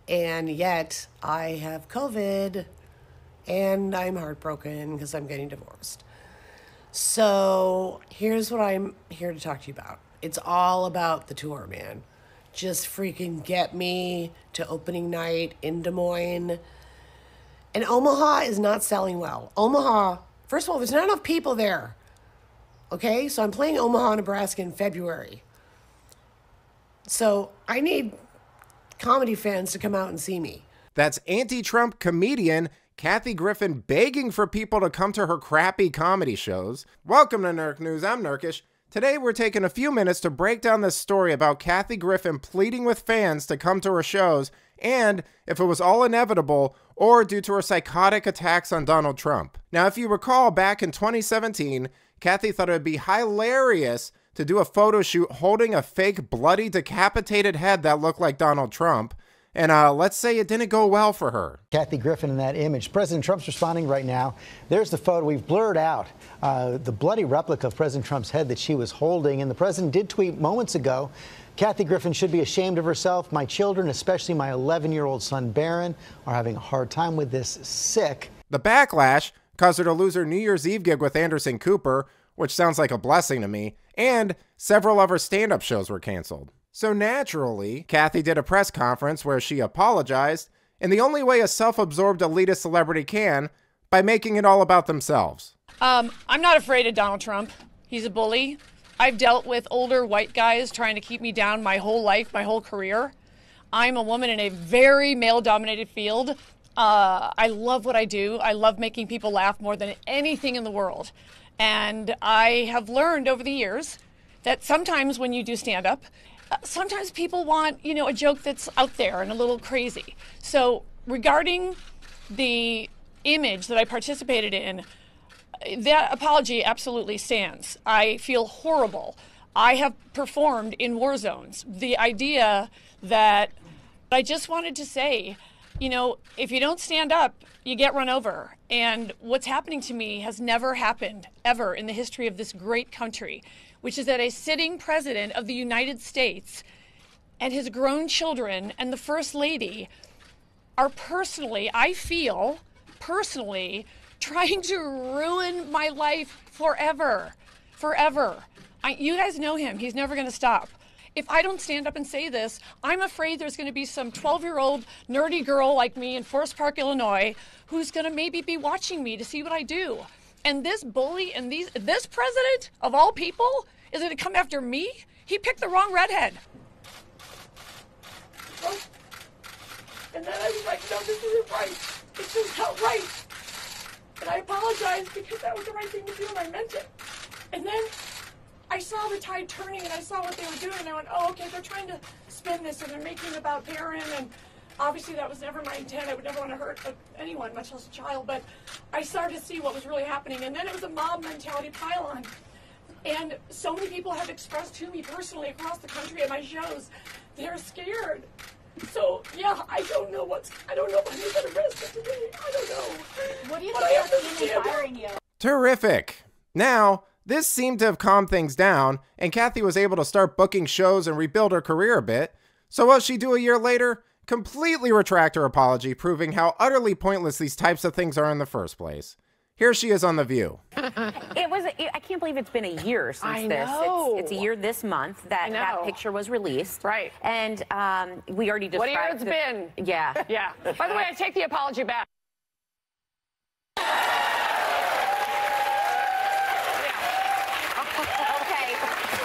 And yet I have COVID and I'm heartbroken because I'm getting divorced. So here's what I'm here to talk to you about. It's all about the tour, man. Just freaking get me to opening night in Des Moines. And Omaha is not selling well. Omaha, first of all, there's not enough people there. Okay, so I'm playing Omaha, Nebraska in February. So I need comedy fans to come out and see me. That's anti-Trump comedian Kathy Griffin begging for people to come to her crappy comedy shows. Welcome to Nerk News, I'm Nerkish. Today we're taking a few minutes to break down this story about Kathy Griffin pleading with fans to come to her shows, and if it was all inevitable or due to her psychotic attacks on Donald Trump. Now, if you recall, back in 2017, Kathy thought it would be hilarious to do a photo shoot holding a fake bloody decapitated head that looked like Donald Trump. And let's say it didn't go well for her. Kathy Griffin in that image. President Trump's responding right now. There's the photo. We've blurred out the bloody replica of President Trump's head that she was holding. And the president did tweet moments ago, Kathy Griffin should be ashamed of herself. My children, especially my 11-year-old son, Barron, are having a hard time with this. Sick. The backlash caused her to lose her New Year's Eve gig with Anderson Cooper, which sounds like a blessing to me, and several of her stand-up shows were canceled. So naturally, Kathy did a press conference where she apologized in the only way a self-absorbed elitist celebrity can, by making it all about themselves. I'm not afraid of Donald Trump. He's a bully. I've dealt with older white guys trying to keep me down my whole life, my whole career. I'm a woman in a very male-dominated field. I love what I do. I love making people laugh more than anything in the world. And I have learned over the years that sometimes when you do stand-up, sometimes people want, a joke that's out there and a little crazy. So regarding the image that I participated in, that apology absolutely stands. I feel horrible. I have performed in war zones. The idea that I just wanted to say, if you don't stand up, you get run over. And what's happening to me has never happened ever in the history of this great country, which is that a sitting president of the United States and his grown children and the First Lady are I feel personally, trying to ruin my life forever. Forever. You guys know him. He's never going to stop. If I don't stand up and say this, I'm afraid there's going to be some 12-year-old nerdy girl like me in Forest Park, Illinois, who's going to maybe be watching me to see what I do. And this bully and this president, of all people, is going to come after me? He picked the wrong redhead. Oh. And then I was like, no, this isn't right. This is not right. And I apologized because that was the right thing to do and I meant it. And then I saw the tide turning and I saw what they were doing and I went, oh, okay, they're trying to spin this and they're making it about Barron, and obviously that was never my intent. I would never want to hurt anyone, much less a child, but I started to see what was really happening. And then it was a mob mentality pile-on. And so many people have expressed to me personally across the country at my shows, they're scared. So, yeah, I don't know if I'm going to risk it today. I don't know. What do you think is inspiring you? Terrific. Now, this seemed to have calmed things down, and Kathy was able to start booking shows and rebuild her career a bit. So what'll she do a year later? Completely retract her apology, proving how utterly pointless these types of things are in the first place. Here she is on The View. I can't believe it's been a year since this. It's a year this month that picture was released. Right. And we already described... What a year it's been. Yeah. Yeah. By the way, I take the apology back. Okay.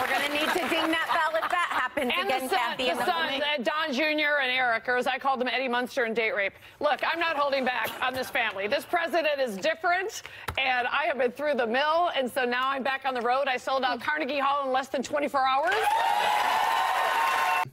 We're going to need to ding that bell if that happens again, Kathy. And the sons, Don Jr. and Eric, or as I called them, Eddie Munster and date rape. Look, I'm not holding back on this family. This president is different, and I have been through the mill, and so now I'm back on the road. I sold out Carnegie Hall in less than 24 hours.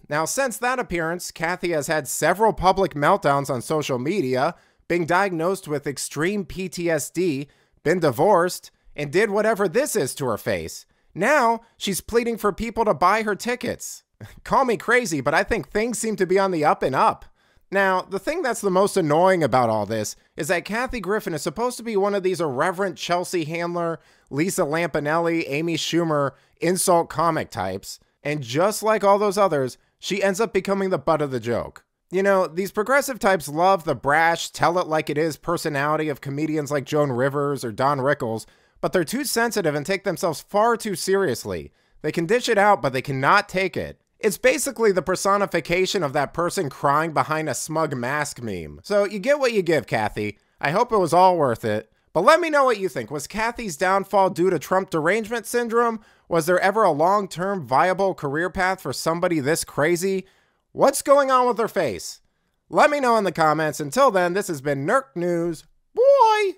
Now, since that appearance, Kathy has had several public meltdowns on social media, being diagnosed with extreme PTSD, been divorced, and did whatever this is to her face. Now, she's pleading for people to buy her tickets. Call me crazy, but I think things seem to be on the up and up. Now, the thing that's the most annoying about all this is that Kathy Griffin is supposed to be one of these irreverent Chelsea Handler, Lisa Lampanelli, Amy Schumer insult comic types, and just like all those others, she ends up becoming the butt of the joke. You know, these progressive types love the brash, tell it like it is personality of comedians like Joan Rivers or Don Rickles, but they're too sensitive and take themselves far too seriously. They can dish it out, but they cannot take it. It's basically the personification of that person crying behind a smug mask meme. So you get what you give, Kathy. I hope it was all worth it. But let me know what you think. Was Kathy's downfall due to Trump derangement syndrome? Was there ever a long-term viable career path for somebody this crazy? What's going on with her face? Let me know in the comments. Until then, this has been Nerk News. Boy!